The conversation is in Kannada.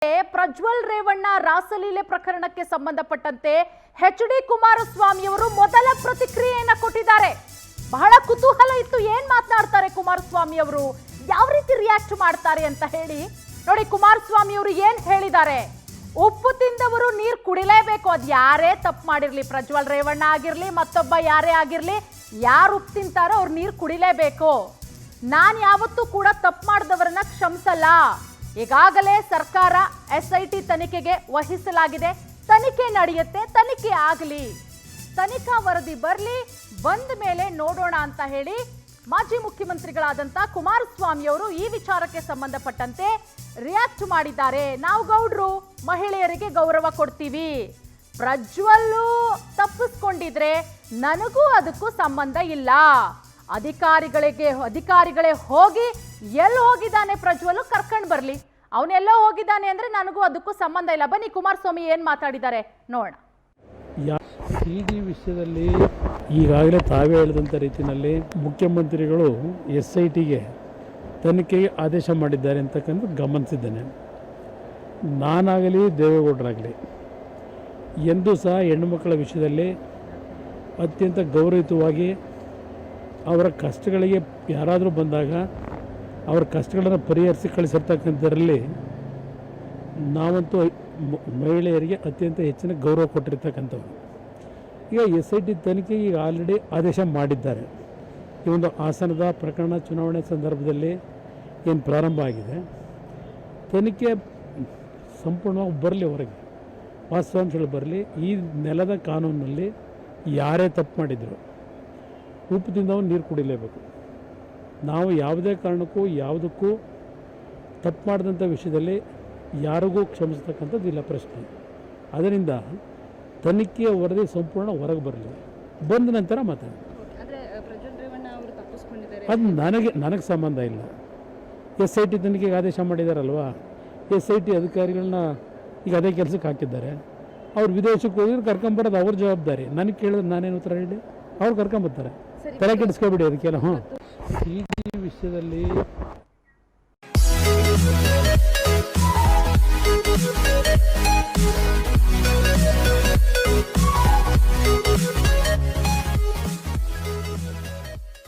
ಪ್ರಜ್ವಲ್ ರೇವಣ್ಣ ರಾಸಲೀಲೆ ಪ್ರಕರಣಕ್ಕೆ ಸಂಬಂಧಪಟ್ಟಂತೆ ಎಚ್.ಡಿ. ಕುಮಾರಸ್ವಾಮಿ ಅವರು ಮೊದಲ ಪ್ರತಿಕ್ರಿಯೆಯನ್ನ ಕೊಟ್ಟಿದ್ದಾರೆ. ಬಹಳ ಕುತೂಹಲ ಇತ್ತು, ಏನ್ ಮಾತನಾಡ್ತಾರೆ ಕುಮಾರಸ್ವಾಮಿ ಅವರು, ಯಾವ ರೀತಿ ರಿಯಾಕ್ಟ್ ಮಾಡ್ತಾರೆ ಅಂತ ಹೇಳಿ. ನೋಡಿ ಕುಮಾರಸ್ವಾಮಿ ಅವರು ಏನ್ ಹೇಳಿದ್ದಾರೆ. ಉಪ್ಪು ತಿಂದವರು ನೀರು ಕುಡಿಲೇಬೇಕು, ಅದು ಯಾರೇ ತಪ್ಪು ಮಾಡಿರ್ಲಿ, ಪ್ರಜ್ವಲ್ ರೇವಣ್ಣ ಆಗಿರ್ಲಿ ಮತ್ತೊಬ್ಬ ಯಾರೇ ಆಗಿರ್ಲಿ, ಯಾರು ಉಪ್ಪು ತಿಂತಾರೋ ಅವ್ರು ನೀರು ಕುಡಿಲೇಬೇಕು. ನಾನು ಯಾವತ್ತೂ ಕೂಡ ತಪ್ಪು ಮಾಡಿದವರನ್ನ ಕ್ಷಮಿಸಲ್ಲ. ಈಗಾಗಲೇ ಸರ್ಕಾರ SIT ತನಿಖೆಗೆ ವಹಿಸಲಾಗಿದೆ, ತನಿಖೆ ನಡೆಯುತ್ತೆ, ತನಿಖೆ ಆಗಲಿ, ತನಿಖಾ ವರದಿ ಬರಲಿ, ಬಂದ ಮೇಲೆ ನೋಡೋಣ ಅಂತ ಹೇಳಿ ಮಾಜಿ ಮುಖ್ಯಮಂತ್ರಿಗಳಾದಂಥ ಕುಮಾರಸ್ವಾಮಿ ಅವರು ಈ ವಿಚಾರಕ್ಕೆ ಸಂಬಂಧಪಟ್ಟಂತೆ ರಿಯಾಕ್ಟ್ ಮಾಡಿದ್ದಾರೆ. ನಾವು ಗೌಡ್ರು ಮಹಿಳೆಯರಿಗೆ ಗೌರವ ಕೊಡ್ತೀವಿ, ಪ್ರಜ್ವಲ್ಲು ತಪ್ಪಿಸ್ಕೊಂಡಿದ್ರೆ ನನಗೂ ಅದಕ್ಕೂ ಸಂಬಂಧ ಇಲ್ಲ. ಅಧಿಕಾರಿಗಳೇ ಹೋಗಿ ಎಲ್ಲಿ ಹೋಗಿದ್ದಾನೆ ಪ್ರಜ್ವಲ್ ಕರ್ಕೊಂಡು ಬರಲಿ, ಅವನೆಲ್ಲೋ ಹೋಗಿದ್ದಾನೆ ಅಂದ್ರೆ ನನಗೂ ಅದಕ್ಕೂ ಸಂಬಂಧ ಇಲ್ಲ. ಬನ್ನಿ ಕುಮಾರಸ್ವಾಮಿ ಏನ್ ಮಾತಾಡಿದ್ದಾರೆ ನೋಡೋಣ. ಈ ವಿಷಯದಲ್ಲಿ ಈಗಾಗಲೇ ತಾವೇ ಹೇಳಿದಂಥ ರೀತಿಯಲ್ಲಿ ಮುಖ್ಯಮಂತ್ರಿಗಳು SITಗೆ ತನಿಖೆಗೆ ಆದೇಶ ಮಾಡಿದ್ದಾರೆ ಅಂತಕ್ಕಂಥ ಗಮನಿಸಿದ್ದೇನೆ. ನಾನಾಗಲಿ ದೇವೇಗೌಡರಾಗಲಿ ಎಂದೂ ಸಹ ಹೆಣ್ಣುಮಕ್ಕಳ ವಿಷಯದಲ್ಲಿ ಅತ್ಯಂತ ಗೌರವಯುತವಾಗಿ ಅವರ ಕಷ್ಟಗಳಿಗೆ ಯಾರಾದರೂ ಬಂದಾಗ ಅವರ ಕಷ್ಟಗಳನ್ನು ಪರಿಹರಿಸಿ ಕಳಿಸಿರ್ತಕ್ಕಂಥದ್ರಲ್ಲಿ ನಾವಂತೂ ಮಹಿಳೆಯರಿಗೆ ಅತ್ಯಂತ ಹೆಚ್ಚಿನ ಗೌರವ ಕೊಟ್ಟಿರ್ತಕ್ಕಂಥವ್ರು. ಈಗ SIT ತನಿಖೆಗೆ ಈಗ ಆಲ್ರೆಡಿ ಆದೇಶ ಮಾಡಿದ್ದಾರೆ. ಈ ಒಂದು ಹಾಸನದ ಪ್ರಕರಣ ಚುನಾವಣೆ ಸಂದರ್ಭದಲ್ಲಿ ಏನು ಪ್ರಾರಂಭ ಆಗಿದೆ, ತನಿಖೆ ಸಂಪೂರ್ಣವಾಗಿ ಬರಲಿ, ಹೊರಗೆ ವಾಸ್ತವಾಂಶಗಳು ಬರಲಿ. ಈ ನೆಲದ ಕಾನೂನಿನಲ್ಲಿ ಯಾರೇ ತಪ್ಪು ಮಾಡಿದರು ಉಪ್ಪು ತಿಂದವನು ನೀರು ಕುಡಿಲೇಬೇಕು. ನಾವು ಯಾವುದೇ ಕಾರಣಕ್ಕೂ ಯಾವುದಕ್ಕೂ ತಪ್ಪು ಮಾಡಿದಂಥ ವಿಷಯದಲ್ಲಿ ಯಾರಿಗೂ ಕ್ಷಮಿಸ್ತಕ್ಕಂಥದ್ದು ಇಲ್ಲ ಪ್ರಶ್ನೆ. ಅದರಿಂದ ತನಿಖೆಯ ವರದಿ ಸಂಪೂರ್ಣ ಹೊರಗೆ ಬರಲಿ, ಬಂದ ನಂತರ ಮಾತಾಡಿ. ಅದು ನನಗೆ ಸಂಬಂಧ ಇಲ್ಲ. SIT ತನಿಖೆಗೆ ಆದೇಶ ಮಾಡಿದಾರಲ್ವಾ, SIT ಅಧಿಕಾರಿಗಳನ್ನ ಈಗ ಅದೇ ಕೆಲಸಕ್ಕೆ ಹಾಕಿದ್ದಾರೆ. ಅವ್ರು ವಿದೇಶಕ್ಕೆ ಹೋಗಿದ್ರೆ ಕರ್ಕೊಂಬರೋದು ಅವ್ರ ಜವಾಬ್ದಾರಿ. ನನಗೆ ಕೇಳಿದ್ರೆ ನಾನೇನು ಉತ್ತರ ಹೇಳಿ, ಅವ್ರು ಕರ್ಕೊಂಬರ್ತಾರೆ. ತಲೆ ಕೆಡಿಸ್ಕೊಬಿಡಿ ಅದಕ್ಕೆಲ್ಲ. ಈ ವಿಷಯದಲ್ಲಿ